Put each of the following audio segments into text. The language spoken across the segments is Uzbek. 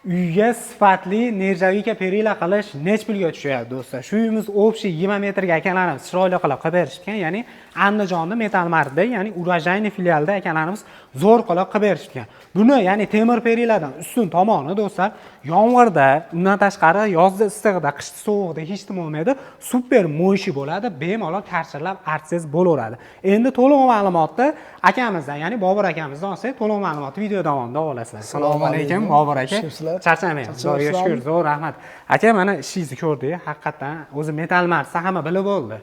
Uyga sifatli nержавейка perila qilish nech pulga tushyapti do'stlar? Shu uyimiz общий 20 metrga akalarimiz chiroyli qilib berishgan. Ya'ni Andijonda Metal Martda, ya'ni Urajayni filialida akalarimiz zo'r qilib berishgan. Buni ya'ni temir periladan ustun tomoni do'stlar, yomg'irda, undan tashqari yozda issig'ida, qishda sovuqda hech nima bo'lmaydi. Super mo'yshi bo'ladi, bemalol karshirlab artsiz bo'laveradi. Endi to'liq ma'lumotni akamizdan, ya'ni Bobur akamizdan olsak, to'liq ma'lumotni video davomida olasizlar. Assalomu alaykum Bobur aka. Charchamayapsiz. Xudoga shukr, zo'r rahmat. Aka, mana ishingizni ko'rdik. Haqiqatan o'zi Metal Martsa hamma bilib bo'ldi.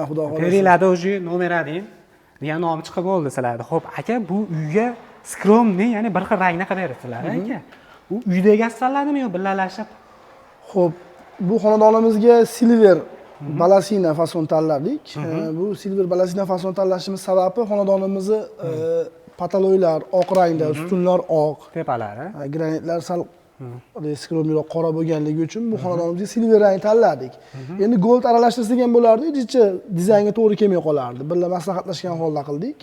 Xudo xohlasa. Perilada o'zi nomeradin degan nom chiqib bo'ldi sizlarda. Xo'p, aka, bu uyga skromniy, ya'ni bir xil rangni qilib beribsizlar, aka. U uydagi asalladimi yo billalashib? Xo'p, bu xonadonimizga silver balasina fason tanladik. Bu silver balasina fason tanlashimiz sababi xonadonimizni pataloylar oq rangda, ustunlar oq, Tepalari. granitlar sal skromliroq qora bo'lganligi uchun bu xonadonimizga silver rang tanladik. Endi gold aralashtirsak ham bo'lardi, ichicha dizaynga to'g'ri kelmay qolardi. Birga maslahatlashgan holda qildik.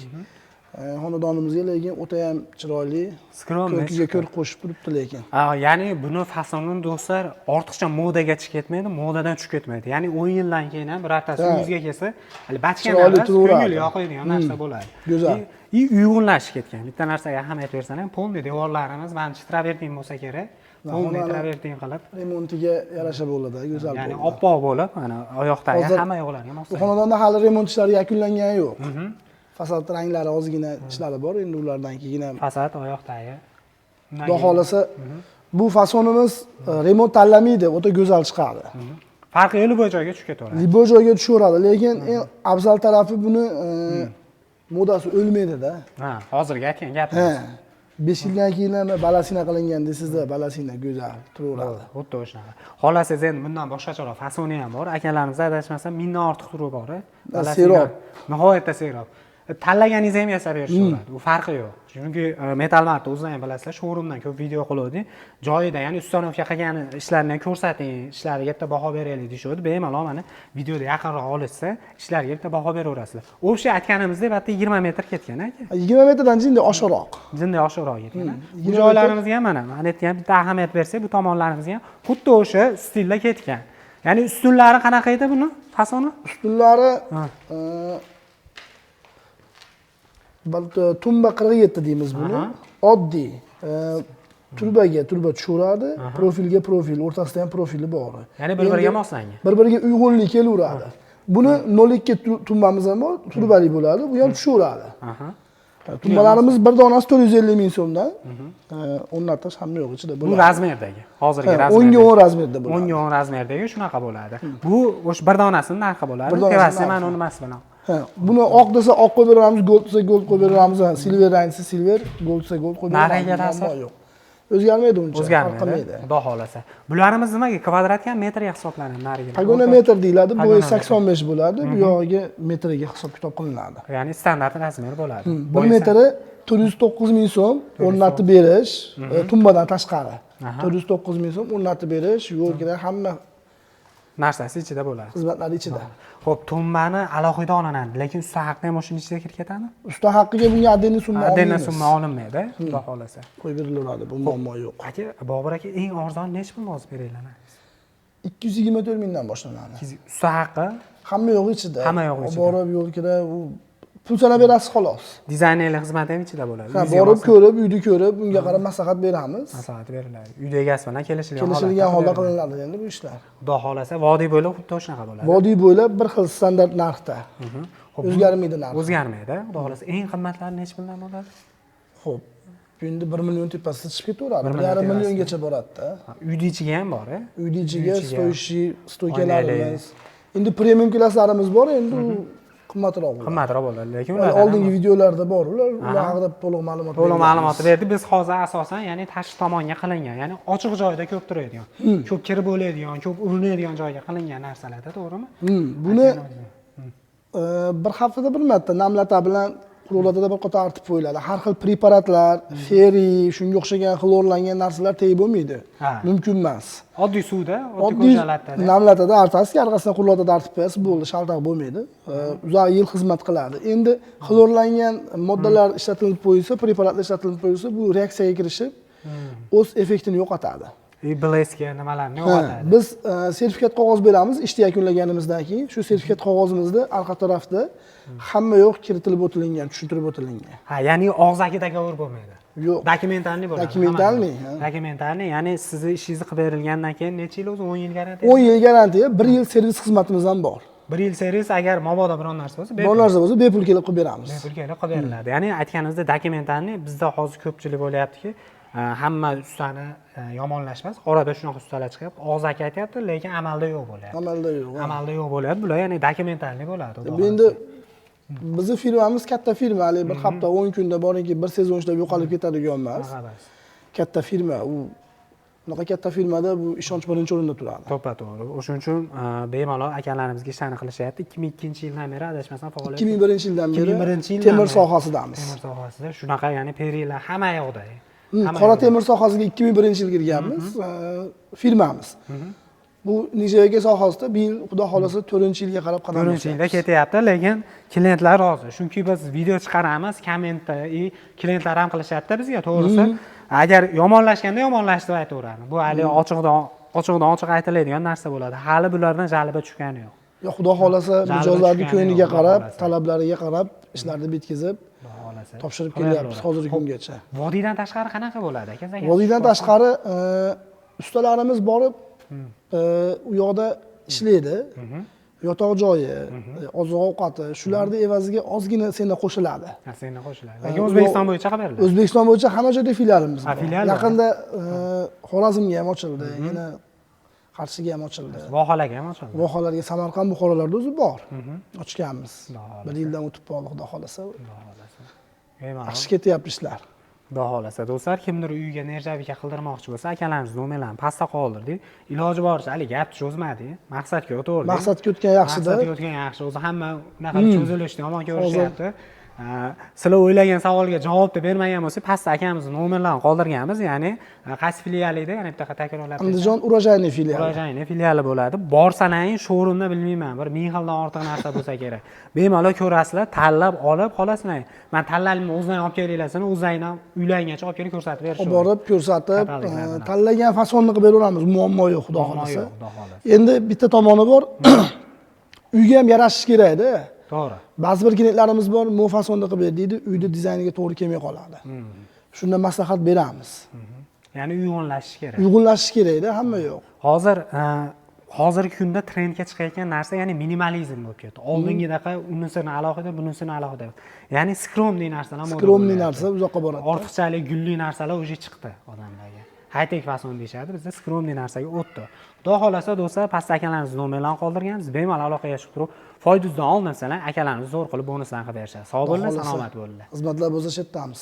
Xonadonimizga lekin o'ta ham chiroyli, ko'rkiga ko'r qo'shib turibdi lekin. Ya'ni buni fasonini do'stlar ortiqcha modaga chiqib ketmaydi, modadan tushib ketmaydi. Ya'ni 10 yildan keyin ham birortasi uyingizga kelsa, hali bachkanalar ko'ngil yoqadigan narsa bo'ladi. Go'zal. Uyg'unlashib ketgan. Bitta narsaga ahamiyat bersan ham, polni devorlarimiz mana travertin bo'lsa kerak. Polni travertin qilib, remontiga yarasha bo'ladi, go'zal bo'ladi. Ya'ni oppoq bo'lib, mana oyoqdagi hamma yo'qlarga mos. Bu xonadonda hali remont ishlari yakunlangani yo'q. Fasad ranglari ozgina ishlari bor, endi ulardan keyin ham fasad oyoqdagi. Xudo xolasa bu fasonimiz remont tanlamaydi, o'ta go'zal chiqadi. Farqi yo'li joyga tushib ketaveradi. Libo joyga tushaveradi, lekin eng afzal tarafi buni modasi o'lmaydi-da. Hozirgi aytgan gapingiz. 5 yildan keyin ham balasina qilingan desizda, balasina go'zal turaveradi. Xuddi o'shaqa. Xolasangiz endi bundan boshqacharoq fasoni ham bor. Akalarimiz adashmasam 1000 dan ortiq turi bor. Serob. Nihoyatda serob. Tanlaganingiz ham yasab berishaveradi. U farqi yo'q. Chunki Metal Martda o'zingizlar ham bilasizlar, showroomdan ko'p video qiluvdik. Joyida, ya'ni ustanovka qilgan ishlarini ham ko'rsating, ishlariga bitta baho beraylik deyshodi. Bemalol mana videoda yaqinroq olishsa, ishlariga bitta baho beraverasizlar. O'sha aytganimizdek, bitta 20 metr ketgan aka. 20 metrdan jinday oshiqroq. Jinday oshiqroq ketgan. Bu joylarimizga ham mana aytgan bitta ahamiyat bersak, bu tomonlarimizga ham xuddi o'sha stilda ketgan. Ya'ni ustunlari qanaqa edi buni? Fasoni? Ustunlari tumba 47 deymiz buni. Oddiy. Turba tushaveradi, profilga profil, o'rtasida ham profili bor. Ya'ni bir-biriga moslangan. Bir-biriga uyg'unlik kelaveradi. Buni 0.2 tumbamiz ham bor, turbali bo'ladi, bu ham tushaveradi. Tumbalarimiz bir donasi 450 ming so'mdan. O'rnatish hamma yo'q ichida bo'ladi. Bu razmerdagi, hozirgi razmerdagi. 10 ga 10 razmerda bo'ladi. 10 ga 10 razmerdagi shunaqa bo'ladi. Bu o'sha bir donasining narxi bo'ladi. Tevasi mana uni nimasi bilan. Buni oq desa oq qo'yib beramiz, gold desa gold qo'yib beramiz, silver rang desa silver, gold desa gold qo'yib beramiz. Narxiga ta'sir yo'q. O'zgarmaydi uncha. O'zgarmaydi. Xudo xolasa. Bularimiz nimaga kvadratga metrga hisoblanadi nariga? Pagonometr deyiladi, bo'yi 85 bo'ladi, bu yog'iga metriga hisob kitob qilinadi. Ya'ni standart razmer bo'ladi. 1 metri 409 ming so'm o'rnatib berish, tumbadan tashqari. 409 ming so'm o'rnatib berish, yo'lkida hamma narsasi ichida bo'ladi. Xizmatlari ichida. Xo'p, tumbani alohida olinadi, lekin usta haqqi ham o'shaning ichida kirib ketadi? Usta haqqiga bunga addenda summa olinmaydi. Addenda summa olinmaydi, xudo xolasa. Qo'yib berilaveradi, bu muammo yo'q. Aka, Bobur aka, eng arzon necha pul hozir beringlar? 224 mingdan boshlanadi. Usta haqqi? Hamma yo'q ichida. Hamma yo'q ichida. Borib yo'lkida u pul sanab berasiz xolos. Dizaynerlik xizmati ham ichida bo'ladi. Borib ko'rib, uyni ko'rib, unga qarab maslahat beramiz. Maslahat beriladi. Uyda egasi bilan kelishilgan holda qilinadi endi bu ishlar. Xudo xolasa, vodiy bo'ylab xuddi shunaqa bo'ladi. Vodiy bo'ylab bir xil standart narxda. O'zgarmaydi narx. O'zgarmaydi. Xudo xolasa, eng qimmatlari necha puldan bo'ladi? Xo'p, endi 1 million tepasida chiqib ketaveradi. 1,5 milliongacha boradi-da. Uyni ichiga ham bor, Uyni ichiga stoychi, stoykalarimiz. Endi premium klasslarimiz bor, endi qimmatroq bo'ladi. Qimmatroq bo'ladi, lekin ular oldingi videolarda bor, ular haqida to'liq ma'lumot berdi. Biz hozir asosan, ya'ni tashqi tomonga qilingan, ya'ni ochiq joyda ko'p turadigan, ko'p kirib bo'ladigan, ko'p urinadigan joyga qilingan narsalarda, to'g'rimi? Buni bir haftada bir marta namlata bilan quruqlatida bir qator artib qo'yiladi. Har xil preparatlar, feri, shunga o'xshagan xlorlangan narsalar tegib bo'lmaydi. Mumkin emas. Oddiy suvda, oddiy ko'chalarda, namlatada artasiz, orqasidan quruqlatida artib qo'yasiz, bo'ldi, shaltoq bo'lmaydi. Uzoq yil xizmat qiladi. Endi xlorlangan moddalar ishlatilib qo'yilsa, preparatlar ishlatilib qo'yilsa, bu reaksiyaga kirishib, o'z effektini yo'qotadi. Bleska nimalarni Ha, yo'qotadi. biz sertifikat qog'oz beramiz ishni yakunlaganimizdan keyin. Shu sertifikat qog'ozimizni orqa tarafda hamma yo'q kiritilib o'tilingan, tushuntirib o'tilingan. Ha, ya'ni og'zaki dogovor bo'lmaydi. Yo'q. Dokumentalniy bo'ladi. Dokumentalniy, ha. Dokumentalniy, ya'ni sizni ishingizni qilib berilgandan keyin necha yil o'zi 10 yil garantiya? 10 yil garantiya, 1 yil servis xizmatimiz ham bor. 1 yil servis agar mabodo biron narsa bo'lsa, Biror narsa bo'lsa bepul kelib qilib beramiz. bepul kelib qilib beriladi. Ya'ni aytganimizdek dokumentalniy bizda hozir ko'pchilik bo'lyaptiki, hamma ustani yomonlashmas. Orada shunaqa ustalar chiqyapti, og'zaki aytyapti, lekin amalda yo'q bo'lyapti. Amalda yo'q. Amalda yo'q bo'lyapti. Bular ya'ni dokumentalniy bo'ladi. Bu endi bizni firmamiz katta firma, hali bir hafta 10 kunda boringki bir sezon ishlab yo'qolib ketadigan emas. Katta firma, u bunaqa katta firmada bu ishonch birinchi o'rinda turadi. To'ppa-to'g'ri. O'shuning uchun bemalol akalarimizga ishlarni qilishyapti. 2002-yildan beri adashmasam faoliyat. 2001-yildan beri 2001-yildan temir beri sohasidamiz. Temir sohasida shunaqa ya'ni periylar hamma yoqda. Qora temir sohasiga 2001-yil kirganmiz, firmamiz. Bu Nijavaka sohasida bu yil xudo xolasa 4-yilga qarab qadam 4-yilda ketyapti, lekin klientlar rozi. Chunki biz video chiqaramiz, kommentda, klientlar ham qilishyapti bizga, to'g'risi. Agar yomonlashganda yomonlashni aytaveradi. Bu hali ochiqdan ochiq aytiladigan narsa bo'ladi. Hali bulardan jaliba tushgani yo'q. Yo, xudo xolasa mijozlarning ko'ngliga qarab, talablariga qarab ishlarni bitkazib topshirib kelyapmiz hozirgi kungacha. Vodiydan tashqari qanaqa bo'ladi aka? Vodiydan tashqari ustalarimiz borib u yoqda ishlaydi. Yotoq joyi, oziq-ovqati, shularni evaziga ozgina sendan qo'shiladi. Ha, sendan qo'shiladi. Lekin O'zbekiston bo'yicha qilib beriladi. O'zbekiston bo'yicha hamma joyda filialimiz bor. filial Yaqinda Xorazmga ham ochildi, yana Qarshiga ham ochildi. Vohalarga ham ochildi. Vohalarga, Samarqand, Buxorolarda o'zi bor. Ochganmiz. 1 yildan o'tib qoldi, xudo xolasa. Yaxshi ketyapti ishlar. Xudo xolasa do'stlar, kimdir uyiga nerjavika qildirmoqchi bo'lsa, akalarimiz nomerlarini pastda qoldirdik. Iloji boricha hali gapni cho'zmadik. Maqsadga o'tib. Maqsadga o'tgan yaxshi-da. Maqsadga o'tgan yaxshi. O'zi hamma unaqa cho'zilishni yomon ko'rishyapti. Sizlar o'ylagan savolga javobni bermagan bo'lsa, pastda akamizni nomerlarini qoldirganmiz, ya'ni qaysi filialida, yana bitta takrorlab. Andijon Urajayniy filiali. Urajayniy filiali bo'ladi. Borsanang, showroomda bilmayman, bir 1000 xildan ortiq narsa bo'lsa kerak. Bemalol ko'rasizlar, tanlab olib qolasizlar. Men tanlalimni o'zingizdan olib kelinglar, o'zingizdan uylangancha olib kelib ko'rsatib berishim. Olib borib ko'rsatib, tanlagan fasonni qilib beraveramiz, muammo yo'q, xudo xolasa. Endi bitta tomoni bor. Uyga ham yarashish kerak-da. To'g'ri. Ba'zi bir klientlarimiz bor, mo fasonni qilib ber deydi, uyda dizayniga to'g'ri kelmay qoladi. Shunda maslahat beramiz. Ya'ni uyg'unlashish kerak. Uyg'unlashish kerak-da, hamma yo'q. Hozirgi kunda trendga chiqayotgan narsa ya'ni minimalizm bo'lib ketdi. Oldingidaqa unisini alohida, bunisini alohida. Ya'ni skromniy narsalar moda. Skromniy narsa uzoqqa boradi. Ortiqchalik gulli narsalar o'zi chiqdi odamlarga. High-tech fason deyshadi, bizda skromniy narsaga o'tdi. Xudo xolasa do'stlar, pastda akalarimiz nomerlarini qoldirganmiz. Bemalol aloqaga chiqib turib, foydasidan olinsalar, akalarimiz zo'r qilib bonuslarni qilib berishadi. Sog' bo'linglar, salomat bo'linglar. Xizmatlar bo'lsa chetdamiz.